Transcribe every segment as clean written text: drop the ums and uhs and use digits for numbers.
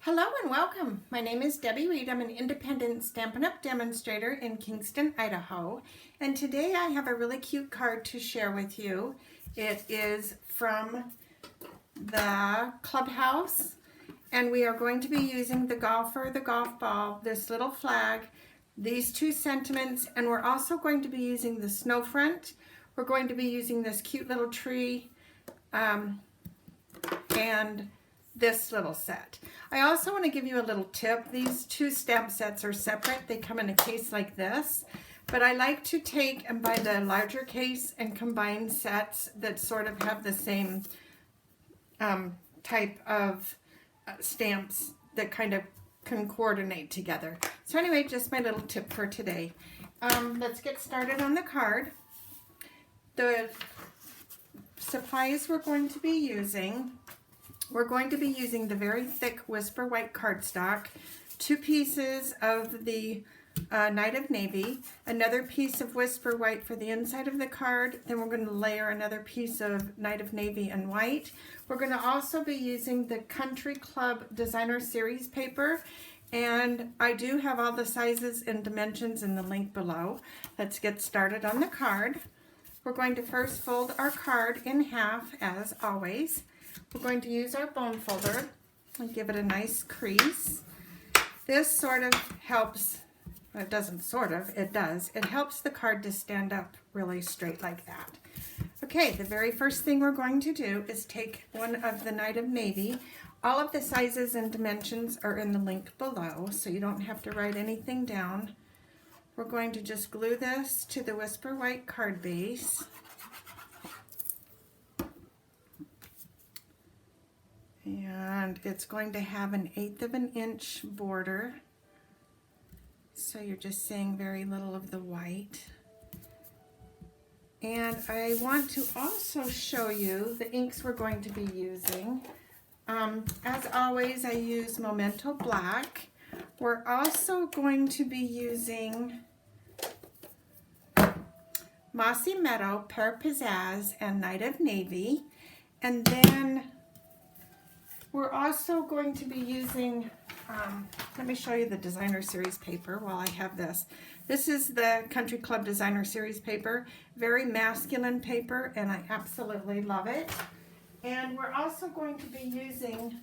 Hello and welcome. My name is Debbie Reed. I'm an independent Stampin' Up! Demonstrator in Kingston, Idaho. And today I have a really cute card to share with you. It is from the Clubhouse. And we are going to be using the golfer, the golf ball, this little flag, these two sentiments, and we're also going to be using the snow front. We're going to be using this cute little tree and this little set. I also want to give you a little tip. These two stamp sets are separate. They come in a case like this, but I like to take and buy the larger case and combine sets that sort of have the same type of stamps that kind of can coordinate together. So anyway, just my little tip for today. Let's get started on the card. The supplies we're going to be using the very thick Whisper White cardstock, 2 pieces of the Night of Navy, another piece of Whisper White for the inside of the card, then we're going to layer another piece of Night of Navy and white. We're going to also be using the Country Club Designer Series paper, and I do have all the sizes and dimensions in the link below. Let's get started on the card. We're going to first fold our card in half as always. We're going to use our bone folder and give it a nice crease. This sort of helps, well, it doesn't sort of, it does. It helps the card to stand up really straight like that. Okay, the very first thing we're going to do is take one of the Night of Navy. All of the sizes and dimensions are in the link below, so you don't have to write anything down. We're going to just glue this to the Whisper White card base. And it's going to have an 1/8 of an inch border. So you're just seeing very little of the white. And I want to also show you the inks we're going to be using. As always, I use Memento Black. We're also going to be using Mossy Meadow, Pear Pizzazz, and Night of Navy. And then we're also going to be using, let me show you the Designer Series paper while I have this. This is the Country Club Designer Series paper, very masculine paper, and I absolutely love it. And we're also going to be using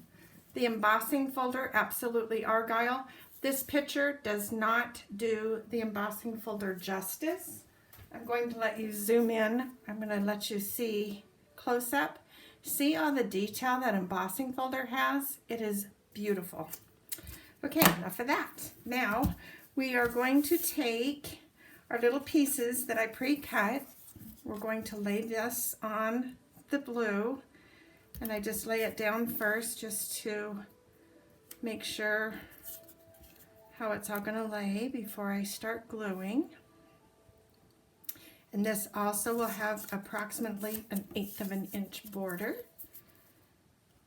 the embossing folder, absolutely Argyle. This picture does not do the embossing folder justice. I'm going to let you zoom in. I'm going to let you see close up. See all the detail that embossing folder has? It is beautiful. Okay, enough of that. Now we are going to take our little pieces that I pre-cut. We're going to lay this on the blue, and I just lay it down first just to make sure how it's all going to lay before I start gluing. And this also will have approximately an 1/8 of an inch border.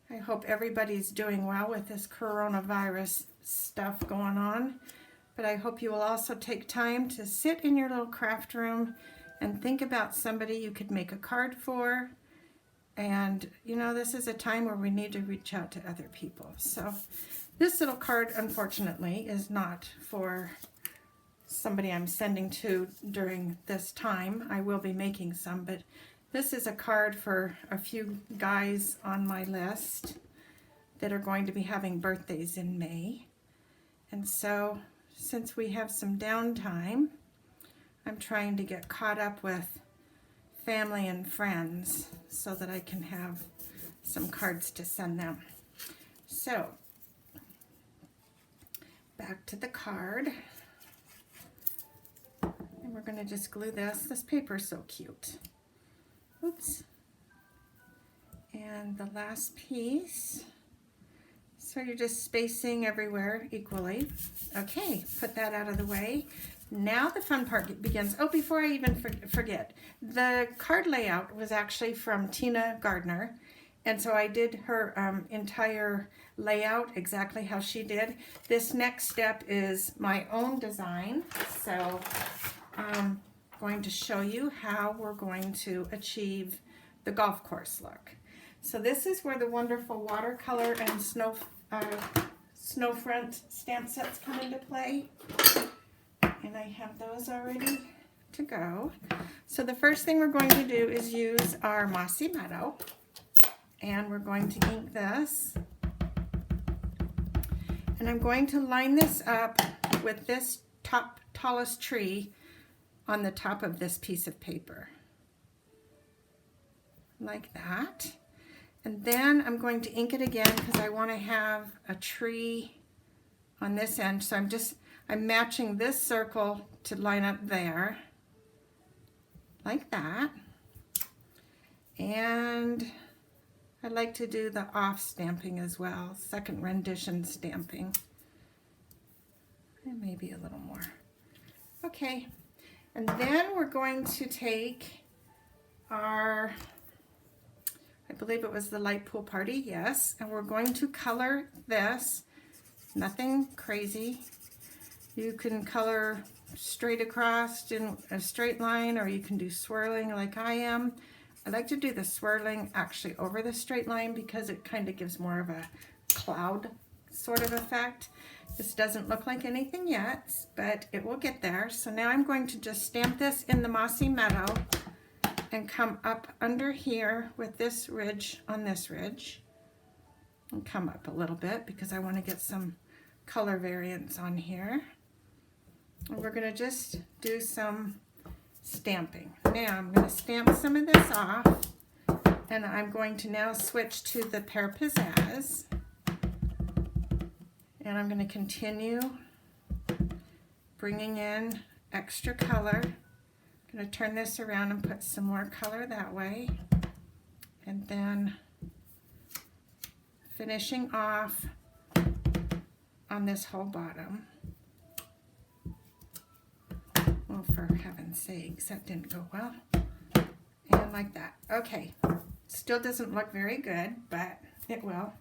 I hope everybody's doing well with this coronavirus stuff going on. But I hope you will also take time to sit in your little craft room and think about somebody you could make a card for. And, you know, this is a time where we need to reach out to other people. So this little card, unfortunately, is not for somebody I'm sending to during this time. I will be making some, but this is a card for a few guys on my list that are going to be having birthdays in May. And so since we have some downtime, I'm trying to get caught up with family and friends so that I can have some cards to send them. So back to the card. And we're going to just glue this. This paper is so cute. Oops. And the last piece. So you're just spacing everywhere equally. Okay, put that out of the way. Now the fun part begins. Oh, before I even forget, the card layout was actually from Tina Gardner. And so I did her entire layout exactly how she did. This next step is my own design. So I'm going to show you how we're going to achieve the golf course look. So this is where the wonderful watercolor and snow front stamp sets come into play. And I have those already to go. So the first thing we're going to do is use our Mossy Meadow. And we're going to ink this. And I'm going to line this up with this tallest tree on the top of this piece of paper. Like that. And then I'm going to ink it again because I want to have a tree on this end. So I'm matching this circle to line up there. Like that. And I like to do the off stamping as well, second rendition stamping. And maybe a little more. Okay, and then we're going to take our, I believe it was the light pool party, yes, and we're going to color this. Nothing crazy. You can color straight across in a straight line, or you can do swirling like I am. I like to do the swirling actually over the straight line because it kind of gives more of a cloud sort of effect. This doesn't look like anything yet, but it will get there. So now I'm going to just stamp this in the Mossy Meadow and come up under here with this ridge on this ridge and come up a little bit because I want to get some color variance on here. And we're going to just do some stamping. Now I'm going to stamp some of this off, and I'm going to now switch to the Pear Pizzazz, and I'm going to continue bringing in extra color. I'm going to turn this around and put some more color that way, and then finishing off on this whole bottom. Oh, for heaven's sakes, that didn't go well. And like that. Okay, still doesn't look very good, but it will.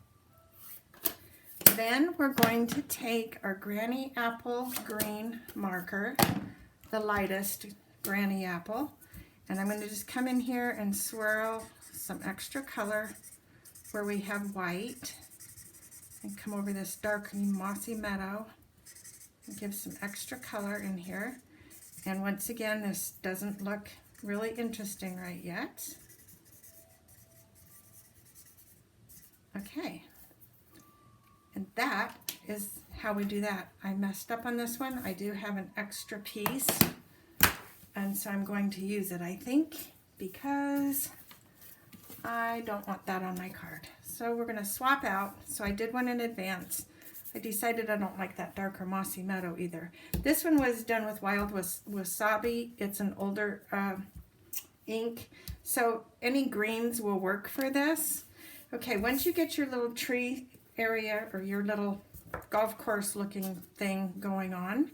Then we're going to take our Granny Apple green marker, the lightest Granny Apple, and I'm going to just come in here and swirl some extra color where we have white, and come over this dark Mossy Meadow and give some extra color in here. And once again, this doesn't look really interesting right yet. Okay, and that is how we do that. I messed up on this one. I do have an extra piece, and so I'm going to use it, I think, because I don't want that on my card. So we're going to swap out. So I did one in advance. I decided I don't like that darker Mossy Meadow either. This one was done with Wild Wasabi. It's an older ink, so any greens will work for this. Okay, once you get your little tree area or your little golf course looking thing going on,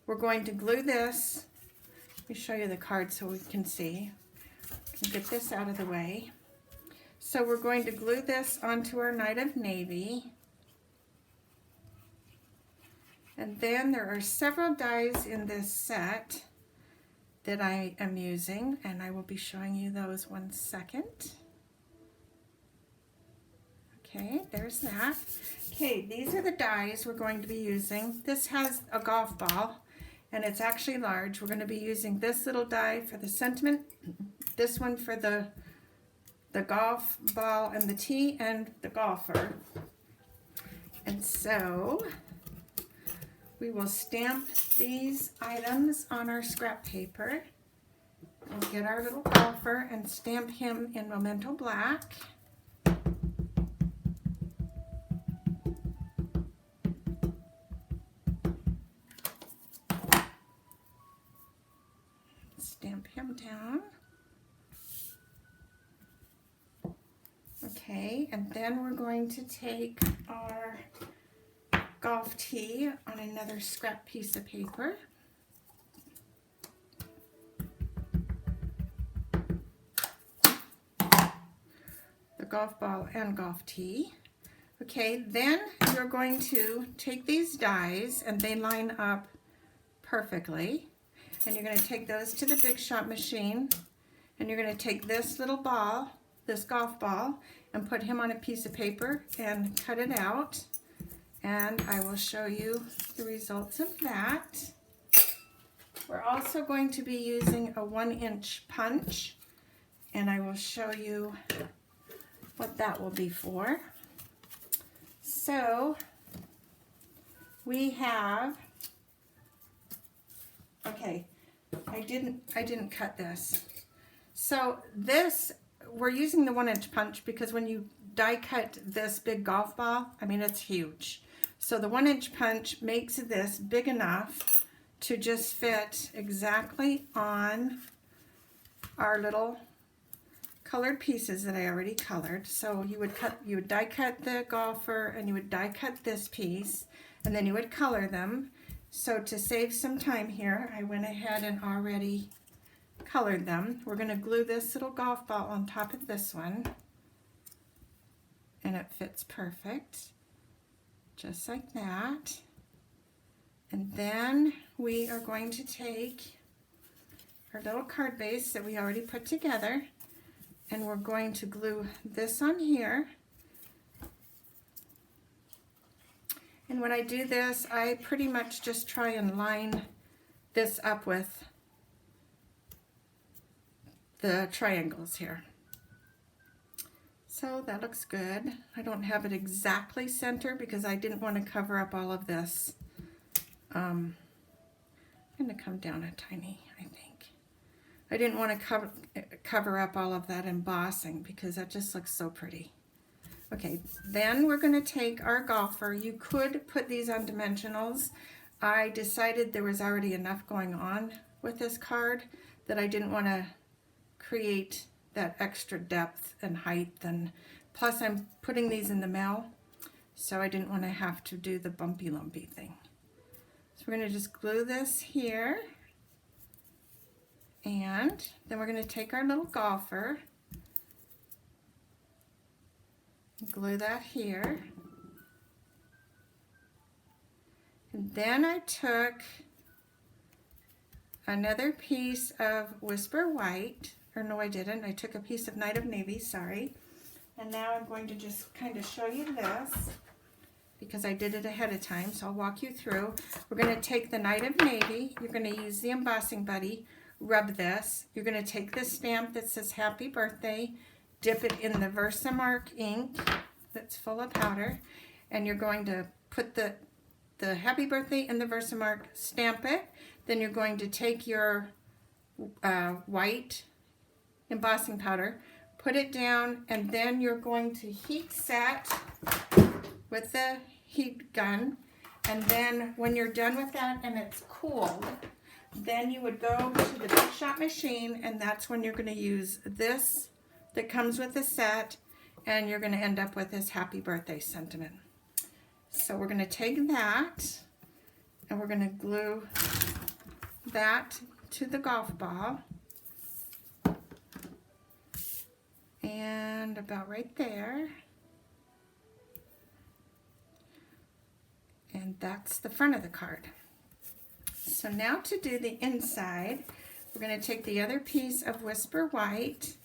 we're going to glue this. Let me show you the card so we can see. Get this out of the way. So we're going to glue this onto our Night of Navy. And then there are several dies in this set that I am using, and I will be showing you those one second. Okay, there's that. Okay, these are the dies we're going to be using. This has a golf ball, and it's actually large. We're going to be using this little die for the sentiment, this one for the golf ball and the tee, and the golfer. And so we will stamp these items on our scrap paper and get our little golfer and stamp him in Memento Black. Stamp him down. Okay, and then we're going to take our golf tee on another scrap piece of paper. The golf ball and golf tee. Okay, then you're going to take these dies, and they line up perfectly. And you're going to take those to the Big Shot machine, and you're going to take this little ball, this golf ball, and put him on a piece of paper and cut it out. and I will show you the results of that. We're also going to be using a 1-inch punch, and I will show you what that will be for. So we have, okay, I didn't cut this. So this, we're using the 1-inch punch because when you die cut this big golf ball, I mean, it's huge. So the 1-inch punch makes this big enough to just fit exactly on our little colored pieces that I already colored. So you would die cut the golfer, and you would die cut this piece, and then you would color them. So to save some time here, I went ahead and already colored them. We're going to glue this little golf ball on top of this one, and it fits perfect, just like that. And then we are going to take our little card base that we already put together, and we're going to glue this on here. And when I do this, I pretty much just try and line this up with the triangles here. So that looks good. I don't have it exactly center because I didn't want to cover up all of this. I'm going to come down a tiny, I think. I didn't want to cover up all of that embossing because that just looks so pretty. Okay, then we're going to take our golfer. You could put these on dimensionals. I decided there was already enough going on with this card that I didn't want to create that extra depth and height, and plus I'm putting these in the mail, so I didn't want to have to do the bumpy lumpy thing. So we're going to just glue this here, and then we're going to take our little golfer, glue that here, and then I took another piece of Whisper White, or no I didn't, I took a piece of Night of Navy, sorry, and now I'm going to just kind of show you this because I did it ahead of time, so I'll walk you through. We're going to take the Night of Navy, you're going to use the embossing buddy, rub this, you're going to take this stamp that says Happy Birthday, dip it in the Versamark ink that's full of powder, and you're going to put the Happy Birthday in the Versamark, stamp it, then you're going to take your white embossing powder, put it down, and then you're going to heat set with the heat gun, and then when you're done with that and it's cooled, then you would go to the Big Shot machine, and that's when you're going to use this that comes with the set, and you're going to end up with this Happy Birthday sentiment. So we're going to take that and we're going to glue that to the golf ball, and about right there, and that's the front of the card. So now to do the inside, we're going to take the other piece of Whisper White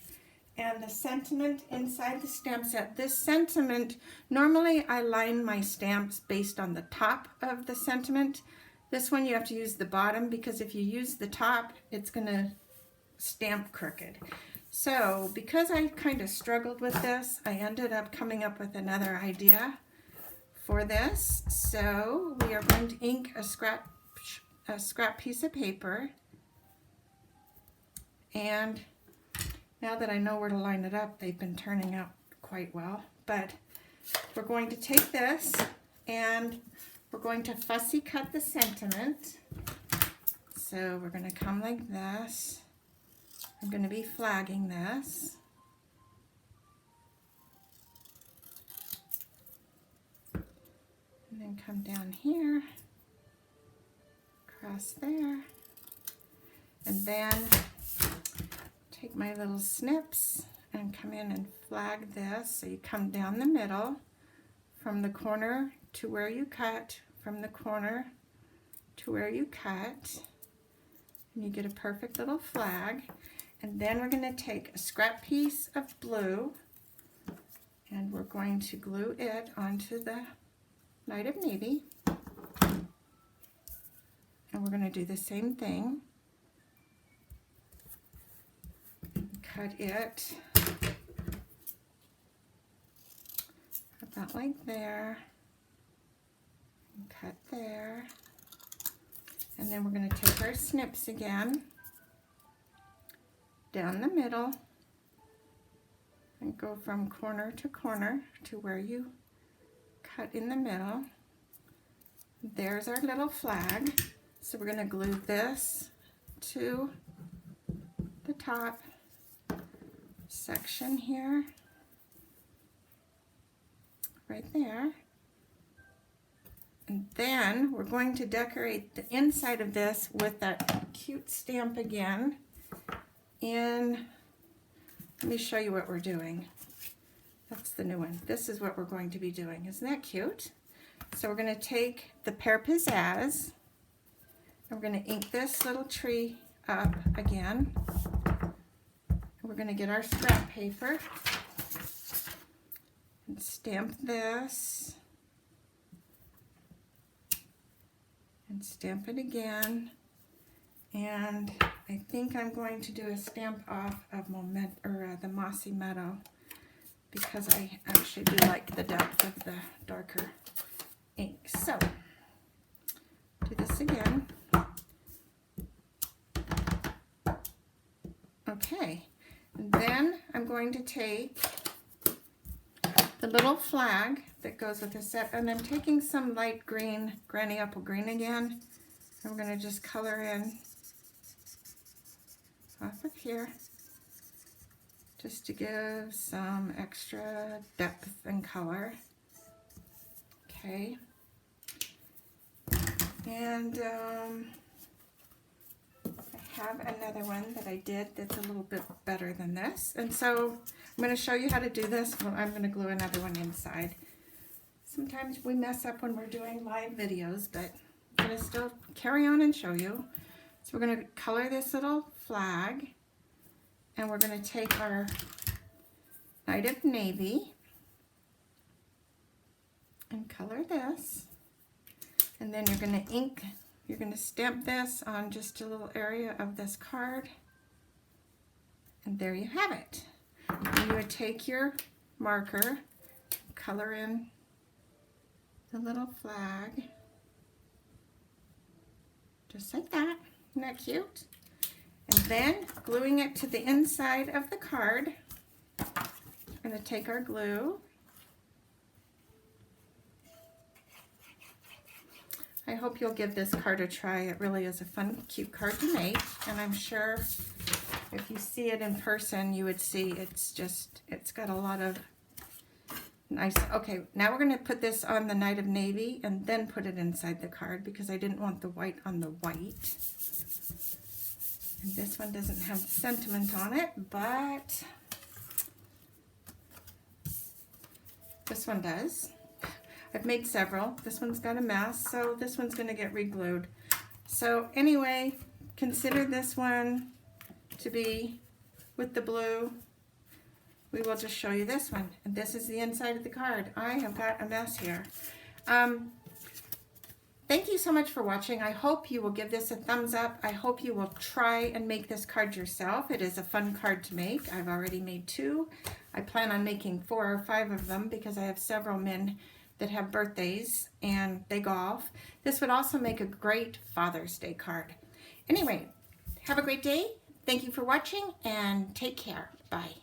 and the sentiment inside the stamp set. This sentiment, normally I line my stamps based on the top of the sentiment. This one you have to use the bottom because if you use the top, it's going to stamp crooked. So because I kind of struggled with this, I ended up coming up with another idea for this. So we are going to ink a scrap piece of paper, and now that I know where to line it up, they've been turning out quite well. But we're going to take this and we're going to fussy cut the sentiment. So we're going to come like this. I'm going to be flagging this. And then come down here, across there, and then take my little snips and come in and flag this. So you come down the middle from the corner to where you cut, from the corner to where you cut, and you get a perfect little flag. And then we're going to take a scrap piece of blue and we're going to glue it onto the Night of Navy. And we're going to do the same thing. Cut it about like there. And cut there. And then we're going to take our snips again down the middle and go from corner to where you cut in the middle. There's our little flag. So we're going to glue this to the top section here, right there. And then we're going to decorate the inside of this with that cute stamp again. And let me show you what we're doing. That's the new one. This is what we're going to be doing. Isn't that cute? So we're going to take the Pear Pizzazz, and we're going to ink this little tree up again. We're going to get our scrap paper and stamp this and stamp it again. And I think I'm going to do a stamp off of the Mossy Meadow, because I actually do like the depth of the darker ink. So do this again. Okay, and then I'm going to take the little flag that goes with the set, and I'm taking some light green, Granny Apple Green again. I'm going to just color in off of here, just to give some extra depth and color. Okay, and I have another one that I did that's a little bit better than this, and so I'm going to show you how to do this. Well, I'm going to glue another one inside. Sometimes we mess up when we're doing live videos, but I'm going to still carry on and show you. So we're going to color this little flag, and we're going to take our Night of Navy and color this, and then you're going to ink, you're going to stamp this on just a little area of this card, and there you have it. And you would take your marker, color in the little flag, just like that. Isn't that cute? And then gluing it to the inside of the card. I'm going to take our glue. I hope you'll give this card a try. It really is a fun, cute card to make, and I'm sure if you see it in person, you would see it's got a lot of nice. Okay, now we're going to put this on the Night of Navy and then put it inside the card, because I didn't want the white on the white. And this one doesn't have sentiment on it, but this one does. I've made several. This one's got a mess, so this one's going to get re-glued. So anyway, consider this one to be with the blue. We will just show you this one. And this is the inside of the card. I have got a mess here. Thank you so much for watching. I hope you will give this a thumbs up. I hope you will try and make this card yourself. It is a fun card to make. I've already made 2. I plan on making 4 or 5 of them, because I have several men that have birthdays and they golf. This would also make a great Father's Day card. Anyway, have a great day. Thank you for watching, and take care. Bye.